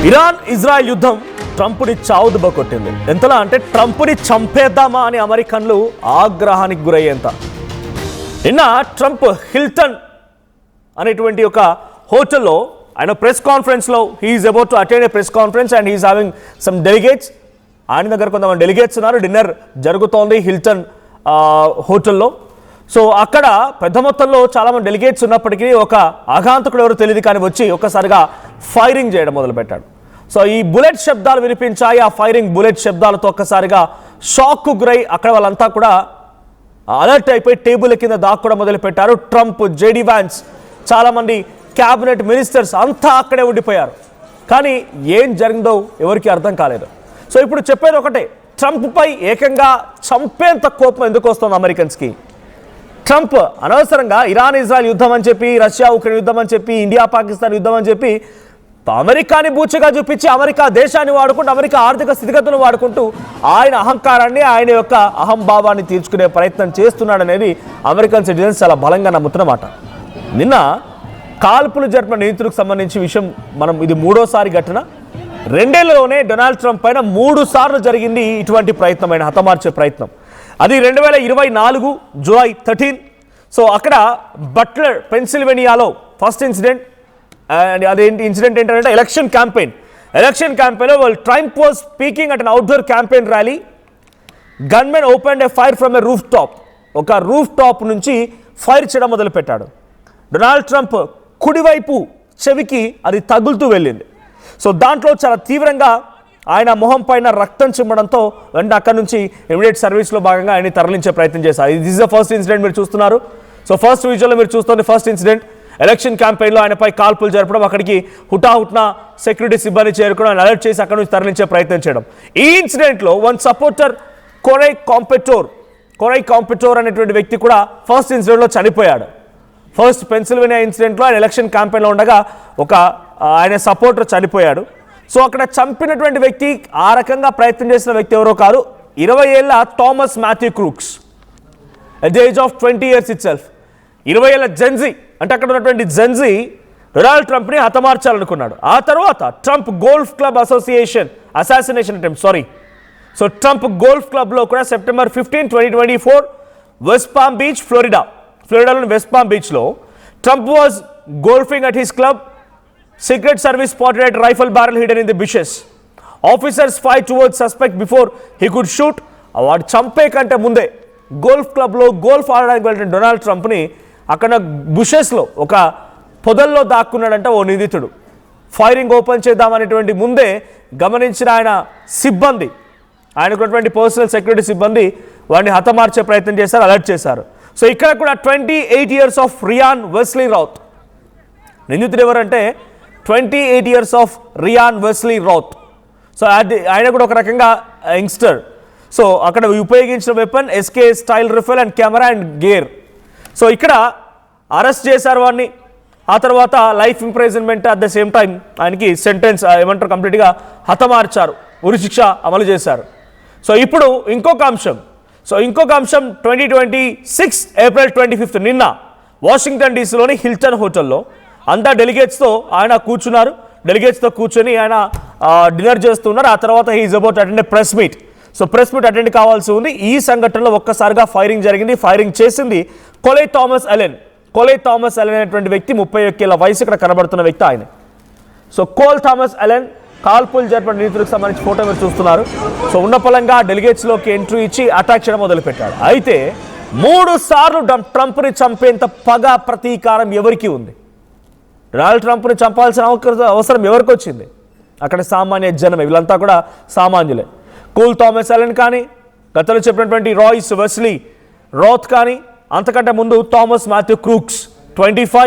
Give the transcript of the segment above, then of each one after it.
Iran Israel యుద్ధం ట్రంప్ని చావుదెబ్బ కొట్టింది. ఎంతలా అంటే ట్రంప్ని చంపేద్దామా అని అమెరికన్లు ఆగ్రహానికి గురయ్యేంత. నిన్న ట్రంప్ హిల్టన్ అనేటువంటి ఒక హోటల్లో ఆయన ప్రెస్ కాన్ఫరెన్స్లో he's about to attend a press conference and he's having some delegates. ఆయన దగ్గర కొంతమంది డెలిగేట్స్ ఉన్నారు. డిన్నర్ జరుగుతోంది హిల్టన్ హోటల్లో. సో అక్కడ పెద్ద మొత్తంలో చాలామంది డెలిగేట్స్ ఉన్నప్పటికీ ఒక ఆఘాంతకుడు ఎవరు తెలియదు కానీ వచ్చి ఒక్కసారిగా ఫైరింగ్ చేయడం మొదలుపెట్టాడు. సో ఈ బుల్లెట్ శబ్దాలు వినిపించాయి. ఆ ఫైరింగ్ బుల్లెట్ శబ్దాలతో ఒక్కసారిగా షాక్కు గురై అక్కడ వాళ్ళంతా కూడా అలర్ట్ అయిపోయి టేబుల్ కింద దాక్కోవడం మొదలుపెట్టారు. ట్రంప్, జేడీ వ్యాన్స్, చాలామంది క్యాబినెట్ మినిస్టర్స్ అంతా అక్కడే ఉండిపోయారు. కానీ ఏం జరిగిందో ఎవరికి అర్థం కాలేదు. సో ఇప్పుడు చెప్పేది ఒకటే, ట్రంప్పై ఏకంగా చంపేంత కోపం ఎందుకు వస్తుంది అమెరికన్స్కి? ట్రంప్ అనవసరంగా ఇరాన్ ఇజ్రాయెల్ యుద్ధం అని చెప్పి, రష్యా ఉక్రెయిన్ యుద్ధం అని చెప్పి, ఇండియా పాకిస్తాన్ యుద్ధం అని చెప్పి అమెరికాని బూచిగా చూపించి అమెరికా దేశాన్ని వాడుకుంటూ, అమెరికా ఆర్థిక స్థితిగతులను వాడుకుంటూ ఆయన అహంకారాన్ని, ఆయన యొక్క అహంభావాన్ని తీర్చుకునే ప్రయత్నం చేస్తున్నాడనేది అమెరికన్ సిటిజన్స్ చాలా బలంగా నమ్ముతున్నమాట. నిన్న కాల్పులు జరిపిన నిందితులకు సంబంధించి విషయం మనం ఇది మూడోసారి ఘటన. 2 ఏళ్లలోనే డొనాల్డ్ ట్రంప్ పైన 3 సార్లు జరిగింది ఇటువంటి ప్రయత్నం, ఆయన హతమార్చే ప్రయత్నం. అది 2024 జూలై 13. సో అక్కడ బట్లర్, పెన్సిల్వేనియాలో ఫస్ట్ ఇన్సిడెంట్. అదేంటి ఇన్సిడెంట్ ఏంటంటే ఎలక్షన్ క్యాంపెయిన్లో Trump was speaking at an outdoor campaign rally. Gunmen opened a fire from a roof top. ఒక రూఫ్ టాప్ నుంచి ఫైర్ చేయడం మొదలుపెట్టాడు. డొనాల్డ్ ట్రంప్ కుడివైపు చెవికి అది తగులుతూ వెళ్ళింది. సో దాంట్లో చాలా తీవ్రంగా ఆయన మొహం పైన రక్తం చిమ్మడంతో వెంటనే అక్కడి నుంచి ఇమీడియట్ సర్వీస్లో భాగంగా ఆయన తరలించే ప్రయత్నం చేశారు. This is the first incident మీరు చూస్తున్నారు. సో ఫస్ట్ విజువల్లో మీరు చూస్తుంది ఫస్ట్ ఇన్సిడెంట్. ఎలక్షన్ క్యాంపెయిన్లో ఆయనపై కాల్పులు జరపడం, అక్కడికి హుటాహుట్న సెక్యూరిటీ సిబ్బంది చేరుకోవడం, ఆయన అలర్ట్ చేసి అక్కడి నుంచి తరలించే ప్రయత్నం చేయడం. ఈ ఇన్సిడెంట్లో వన్ సపోర్టర్ కొరై కాంపెటోర్ అనేటువంటి వ్యక్తి కూడా ఫస్ట్ ఇన్సిడెంట్లో చనిపోయాడు. ఫస్ట్ పెన్సిల్వేనియా ఇన్సిడెంట్లో ఆయన ఎలక్షన్ క్యాంపెయిన్లో ఉండగా ఒక ఆయన సపోర్టర్ చనిపోయాడు. సో అక్కడ చంపినటువంటి వ్యక్తి, ఆ రకంగా ప్రయత్నం చేసిన వ్యక్తి ఎవరో కాదు, 20 ఏళ్ల Thomas Matthew Crooks, at the age of 20 years itself. 20 ఏళ్ల జెన్జీ, అంటే అక్కడ ఉన్నటువంటి జెన్జీ డొనాల్డ్ ట్రంప్ని హతమార్చాలనుకున్నాడు. ఆ తర్వాత Trump golf club assassination attempt. So Trump golf క్లబ్లో కూడా సెప్టెంబర్ 15, 2024 వెస్ట్ పామ్ బీచ్, ఫ్లోరిడాలోని వెస్ట్ పామ్ బీచ్లో Trump was golfing at his club. Secret Service spotted a rifle barrel hidden in the bushes. Officers fired towards suspect before he could shoot. వాడు చంపే కంటే ముందే golf క్లబ్లో golf ఆడడానికి వెళ్ళిన Donald ట్రంప్ని అక్కడ బుషెస్లో ఒక పొదల్లో దాక్కున్నాడంట ఓ నిందితుడు. ఫైరింగ్ ఓపెన్ చేద్దామనేటువంటి ముందే గమనించిన ఆయన సిబ్బంది, ఆయనకున్నటువంటి పర్సనల్ సెక్యూరిటీ సిబ్బంది వాడిని హతమార్చే ప్రయత్నం చేశారు, అలర్ట్ చేశారు. సో ఇక్కడ కూడా 28 years of Ryan Wesley Routh నిందితుడు ఎవరంటే 28 years of Ryan Wesley Routh. So ఆయన కూడా ఒక రకంగా యంగ్స్టర్. సో అక్కడ ఉపయోగించిన weapon SK style rifle and camera and gear. So ఇక్కడ అరెస్ట్ చేశారు వాడిని. ఆ తర్వాత life imprisonment, at the same time ఆయనకి సెంటెన్స్ ఏమంటారు కంప్లీట్గా హతమార్చారు, ఉరిశిక్ష అమలు చేశారు. సో ఇప్పుడు ఇంకొక అంశం 2026 April 25 నిన్న వాషింగ్టన్ డీసీలోని హిల్టన్ హోటల్లో అంతా డెలిగేట్స్తో ఆయన కూర్చున్నారు. డెలిగేట్స్తో కూర్చొని ఆయన డిన్నర్ చేస్తున్నారు. ఆ తర్వాత he's about attend press meet. So press meet attend కావాల్సి ఉంది. ఈ సంఘటనలో ఒక్కసారిగా ఫైరింగ్ జరిగింది. ఫైరింగ్ చేసింది కొలై థామస్ అలెన్ అనేటువంటి వ్యక్తి, 31 ఏళ్ల వయసు ఇక్కడ కనబడుతున్న వ్యక్తి ఆయన. సో కోల్ థామస్ అలెన్ కాల్పులు జరిపిన నిందితులకు సంబంధించి ఫోటో మీరు చూస్తున్నారు. సో ఉన్న పలంగా డెలిగేట్స్లోకి ఎంట్రీ ఇచ్చి అటాక్ చేయడం మొదలుపెట్టాడు. అయితే 3 సార్లు ట్రంప్ని చంపేంత పగ, ప్రతీకారం ఎవరికి ఉంది? డొనాల్డ్ ట్రంప్ని చంపాల్సిన అవసరం ఎవరికి వచ్చింది? అక్కడ సామాన్య జనమే, వీళ్ళంతా కూడా సామాన్యులే. కోల్ థామస్ అలెన్ కానీ, గతంలో చెప్పినటువంటి రాయ్స్ వెస్లీ రౌత్ కానీ, అంతకంటే ముందు థామస్ మాథ్యూ క్రూక్స్ 20,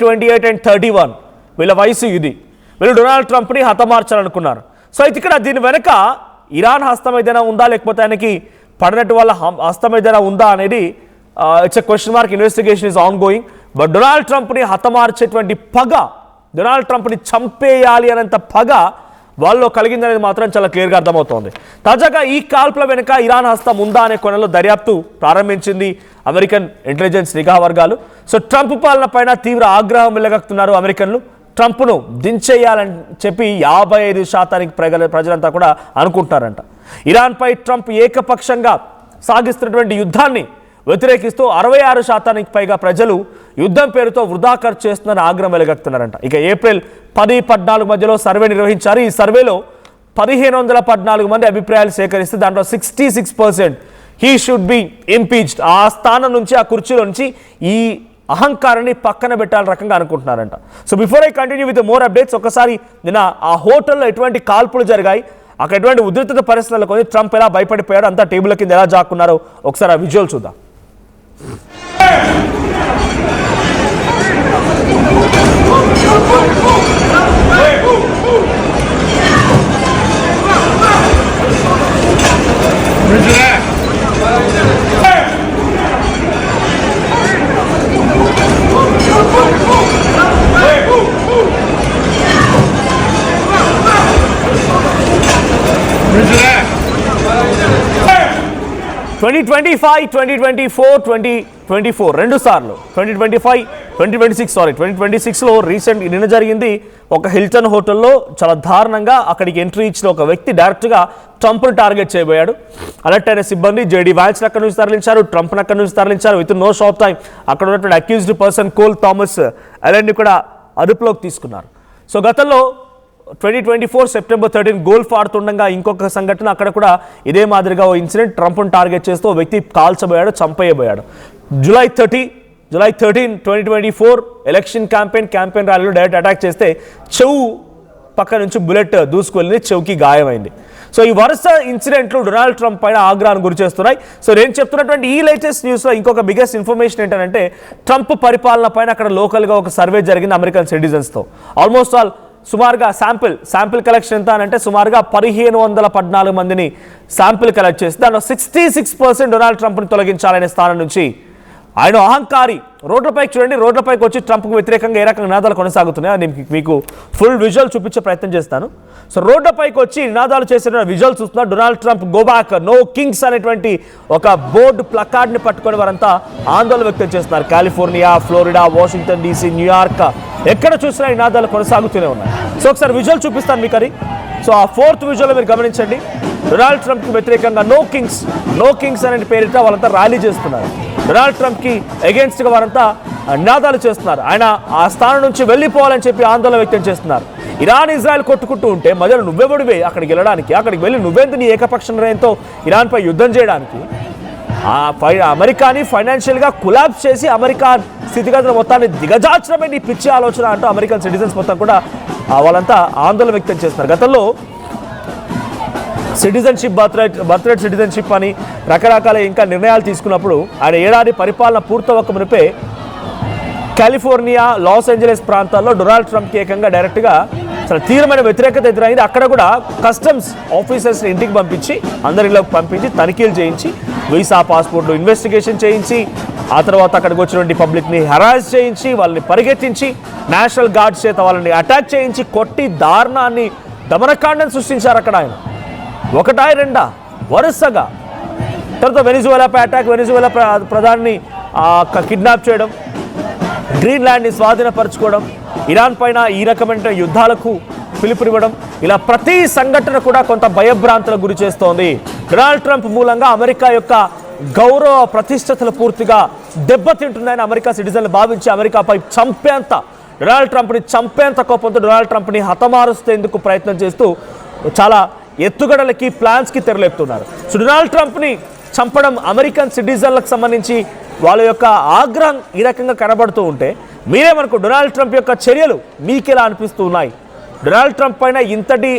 28 and 31 వీళ్ళ వయసు ఇది. వీళ్ళు డొనాల్డ్ ట్రంప్ని హతమార్చాలనుకున్నారు. సో అయితే ఇక్కడ దీని వెనక ఇరాన్ హస్తం ఏదైనా ఉందా, లేకపోతే ఆయనకి పడినట్టు వాళ్ళ హస్తం ఏదైనా ఉందా అనేది it's a question mark. Investigation is on going. But Donald ట్రంప్ని హతమార్చేటువంటి పగ, డొనాల్డ్ ట్రంప్ని చంపేయాలి అనేంత పగ వాళ్ళలో కలిగిందనేది మాత్రం చాలా క్లియర్గా అర్థమవుతోంది. తాజాగా ఈ కాల్పుల వెనుక ఇరాన్ హస్తం ఉందా అనే కోణంలో దర్యాప్తు ప్రారంభించింది అమెరికన్ ఇంటెలిజెన్స్ నిఘా వర్గాలు. సో ట్రంప్ పాలన పైన తీవ్ర ఆగ్రహం వెళ్లగక్కుతున్నారు అమెరికన్లు. ట్రంప్ను దించేయాలని చెప్పి 55% ప్రజలంతా కూడా అనుకుంటున్నారంట. ఇరాన్పై ట్రంప్ ఏకపక్షంగా సాగిస్తున్నటువంటి యుద్ధాన్ని వ్యతిరేకిస్తూ 66% పైగా ప్రజలు యుద్ధం పేరుతో వృధా ఖర్చు చేస్తున్నారని ఆగ్రహం వెలుగక్కుతున్నారంట. ఇక ఏప్రిల్ 10-14 మధ్యలో సర్వే నిర్వహించారు. ఈ సర్వేలో 1514 మంది అభిప్రాయాలు సేకరిస్తే దాంట్లో 66% హీ షుడ్ బి ఇంపీచ్డ్, ఆ స్థానం నుంచి ఆ కుర్చీలో నుంచి ఈ అహంకారాన్ని పక్కన పెట్టాలని రకంగా అనుకుంటున్నారంట. So before I continue with more updates, ఒకసారి నిన్న ఆ హోటల్లో ఎటువంటి కాల్పులు జరిగాయి, అక్కడ ఎటువంటి ఉద్రిక్తత పరిస్థితుల్లో కొని ట్రంప్ ఎలా భయపడిపోయాడు, అంతా టేబుల్ కింద ఎలా జాక్కున్నారో ఒకసారి ఆ విజువల్ చూద్దాం. ట్వంటీ 2024 రెండు సార్లు 2026లో నిన్న జరిగింది. ఒక హిల్టన్ హోటల్లో చాలా దారుణంగా అక్కడికి ఎంట్రీ ఇచ్చిన ఒక వ్యక్తి డైరెక్ట్గా ట్రంప్ను టార్గెట్ చేయబోయాడు. అలర్ట్ అయిన సిబ్బంది జేడీ వ్యాన్స్ అక్కడి నుంచి తరలించారు, ట్రంప్ను అక్కడి నుంచి తరలించారు. విత్ నో షార్ట్ టైం అక్కడ ఉన్నటువంటి అక్యూజ్డ్ పర్సన్ కోల్ థామస్ అలెన్ని కూడా అదుపులోకి తీసుకున్నారు. సో గతంలో 2024 సెప్టెంబర్ 13 గోల్ఫ్ ఆడుతుండగా ఇంకొక సంఘటన, అక్కడ కూడా ఇదే మాదిరిగా ఓ ఇన్సిడెంట్, ట్రంప్ను టార్గెట్ చేస్తూ ఓ వ్యక్తి కాల్చబోయాడు, చంపేయబోయాడు. జూలై 13, 2024 ఎలక్షన్ క్యాంపెయిన్ ర్యాలీలో డైరెక్ట్ అటాక్ చేస్తే చెవు పక్క నుంచి బుల్లెట్ దూసుకువెళ్ళింది, చెవుకి గాయమైంది. సో ఈ వరుస ఇన్సిడెంట్లు డొనాల్డ్ ట్రంప్ పైన ఆగ్రహాన్ని గురి చేస్తున్నాయి. సో నేను చెప్తున్నటువంటి ఈ లేటెస్ట్ న్యూస్లో ఇంకొక బిగ్గెస్ట్ ఇన్ఫర్మేషన్ ఏంటంటే, ట్రంప్ పరిపాలన పైన అక్కడ లోకల్గా ఒక సర్వే జరిగింది అమెరికన్ సిటిజన్స్తో. ఆల్మోస్ట్ ఆల్ సుమారుగా శాంపిల్ కలెక్షన్ ఎంత అంటే సుమారుగా 1514 మందిని శాంపిల్ కలెక్ట్ చేసి దాంట్లో 66% డొనాల్డ్ ట్రంప్ని తొలగించాలనే స్థానం నుంచి ఆయన అహంకారి రోడ్లపైకి చూడండి, రోడ్లపైకి వచ్చి ట్రంప్కు వ్యతిరేకంగా ఏ రకంగా నినాదాలు కొనసాగుతున్నాయో నేను మీకు ఫుల్ విజువల్ చూపించే ప్రయత్నం చేస్తాను. సో రోడ్లపైకి వచ్చి నినాదాలు చేసిన విజువల్ చూస్తున్నారు. Donald Trump go back, no kings అనేటువంటి ఒక బోర్డు ప్లకార్డ్ని పట్టుకొని వారంతా ఆందోళన వ్యక్తం చేస్తున్నారు. California, Florida, Washington DC, New York, ఎక్కడ చూసినా నినాదాలు కొనసాగుతూనే ఉన్నాయి. సో ఒకసారి విజువల్ చూపిస్తాను మీకు అది. సో ఆ 4th విజువల్ మీరు గమనించండి. డొనాల్డ్ ట్రంప్కి వ్యతిరేకంగా నో కింగ్స్ అనే పేరిట వాళ్ళంతా ర్యాలీ చేస్తున్నారు. డొనాల్డ్ ట్రంప్కి అగేన్స్ట్గా వారంతా నినాదాలు చేస్తున్నారు. ఆయన ఆ స్థానం నుంచి వెళ్ళిపోవాలని చెప్పి ఆందోళన వ్యక్తం చేస్తున్నారు. ఇరాన్ ఇజ్రాయెల్ కొట్టుకుంటూ ఉంటే మధ్యలో నువ్వెవడివే అక్కడికి వెళ్ళడానికి, అక్కడికి వెళ్ళి నువ్వెంత నీ ఏకపక్ష నిర్ణయంతో ఇరాన్పై యుద్ధం చేయడానికి, అమెరికాని ఫైనాన్షియల్గా కొలాప్స్ చేసి అమెరికా స్థితిగతుల మొత్తాన్ని దిగజార్చడమే నీ పిచ్చి ఆలోచన అంటూ అమెరికన్ సిటిజన్స్ మొత్తం కూడా వాళ్ళంతా ఆందోళన వ్యక్తం చేస్తున్నారు. గతంలో సిటిజన్షిప్, బర్త్రైట్ సిటిజన్షిప్ అని రకరకాల ఇంకా నిర్ణయాలు తీసుకున్నప్పుడు ఆయన ఏడాది పరిపాలన పూర్తవక మునిపే కాలిఫోర్నియా, లాస్ ఏంజలస్ ప్రాంతాల్లో డొనాల్డ్ ట్రంప్కి ఏకంగా డైరెక్ట్గా చాలా తీవ్రమైన వ్యతిరేకత ఎదురైంది. అక్కడ కూడా కస్టమ్స్ ఆఫీసర్స్ని ఇంటికి పంపించి అందరిలోకి పంపించి తనిఖీలు చేయించి వీసా, పాస్పోర్ట్లు ఇన్వెస్టిగేషన్ చేయించి ఆ తర్వాత అక్కడికి వచ్చినటువంటి పబ్లిక్ని హెరాస్ చేయించి వాళ్ళని పరిగెత్తించి నేషనల్ గార్డ్స్ చేత వాళ్ళని అటాక్ చేయించి కొట్టి దారుణాన్ని దమనకాండం సృష్టించారు అక్కడ ఆయన. ఒకటా రెండా వరుసగా. తర్వాత వెనిజువేలాపై అటాక్, వెనిజువేలా ప్రధాని కిడ్నాప్ చేయడం, గ్రీన్లాండ్ని స్వాధీనపరచుకోవడం, ఇరాన్ పైన ఈ రకమైన యుద్ధాలకు పిలుపునివ్వడం, ఇలా ప్రతి సంఘటన కూడా కొంత భయభ్రాంతులకు గురి చేస్తోంది. డొనాల్డ్ ట్రంప్ మూలంగా అమెరికా యొక్క గౌరవ ప్రతిష్టతలు పూర్తిగా దెబ్బతింటున్నాయని అమెరికా సిటిజన్లు భావించి అమెరికాపై డొనాల్డ్ ట్రంప్ని చంపేంత కోపంతో డొనాల్డ్ ట్రంప్ని హతమారుస్తేందుకు ప్రయత్నం చేస్తూ చాలా ఎత్తుగడలకి, ప్లాన్స్కి తెరలేపుతున్నారు. సో డొనాల్డ్ ట్రంప్ని చంపడం అమెరికన్ సిటిజన్లకు సంబంధించి వాళ్ళ యొక్క ఆగ్రహం ఈ రకంగా కనబడుతూ ఉంటే మీరేమనుకో, డొనాల్డ్ ట్రంప్ యొక్క చర్యలు మీకెలా అనిపిస్తూ ఉన్నాయి? డొనాల్డ్ ట్రంప్ పైన ఇంతటి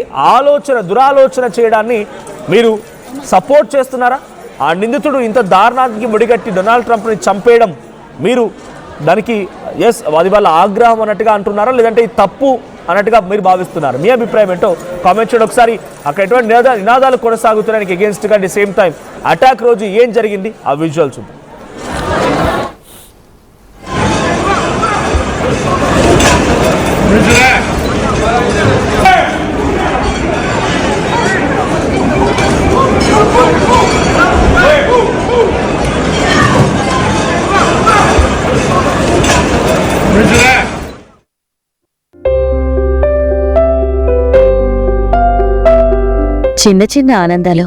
దురాలోచన చేయడాన్ని మీరు సపోర్ట్ చేస్తున్నారా? ఆ నిందితుడు ఇంత దారుణానికి ముడిగట్టి డొనాల్డ్ ట్రంప్ని చంపేయడం మీరు దానికి అది వాళ్ళ ఆగ్రహం అన్నట్టుగా అంటున్నారా, లేదంటే ఇది తప్పు అన్నట్టుగా మీరు భావిస్తున్నారు? మీ అభిప్రాయం ఏంటో కామెంట్ చేయండి ఒకసారి. అక్కడ ఎటువంటి నినాదాలు కొనసాగుతున్నానికి అగేన్స్ట్గా at the same time attack రోజు ఏం జరిగింది ఆ విజువల్స్ ఉంది. Roger that. చిన్న చిన్న ఆనందాలు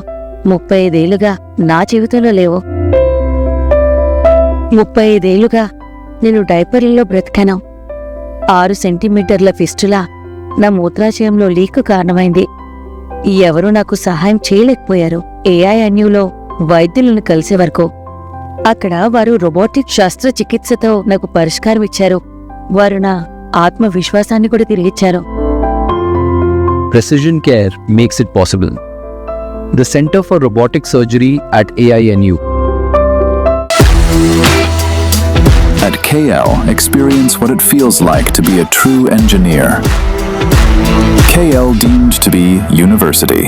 35 ఏళ్లుగా నా జీవితంలో లేవు. 35 ఏళ్లుగా నేను డైపర్లలో బ్రతికాను. 6 సెంటీమీటర్ల ఫిస్టులా నా మూత్రాశయంలో లీకు కారణమైంది. ఎవరూ నాకు సహాయం చేయలేకపోయారు. ఏఐఎన్యూలో వైద్యులను కలిసే వరకు. అక్కడ వారు రోబోటిక్ శస్త్రచికిత్సతో నాకు పరిష్కారం ఇచ్చారు. వారు నా ఆత్మవిశ్వాసాన్ని కూడా తిరిగిచ్చారు. Precision Care makes it possible. The Center for Robotic Surgery at AINU. At KL, experience what it feels like to be a true engineer. KL deemed to be university.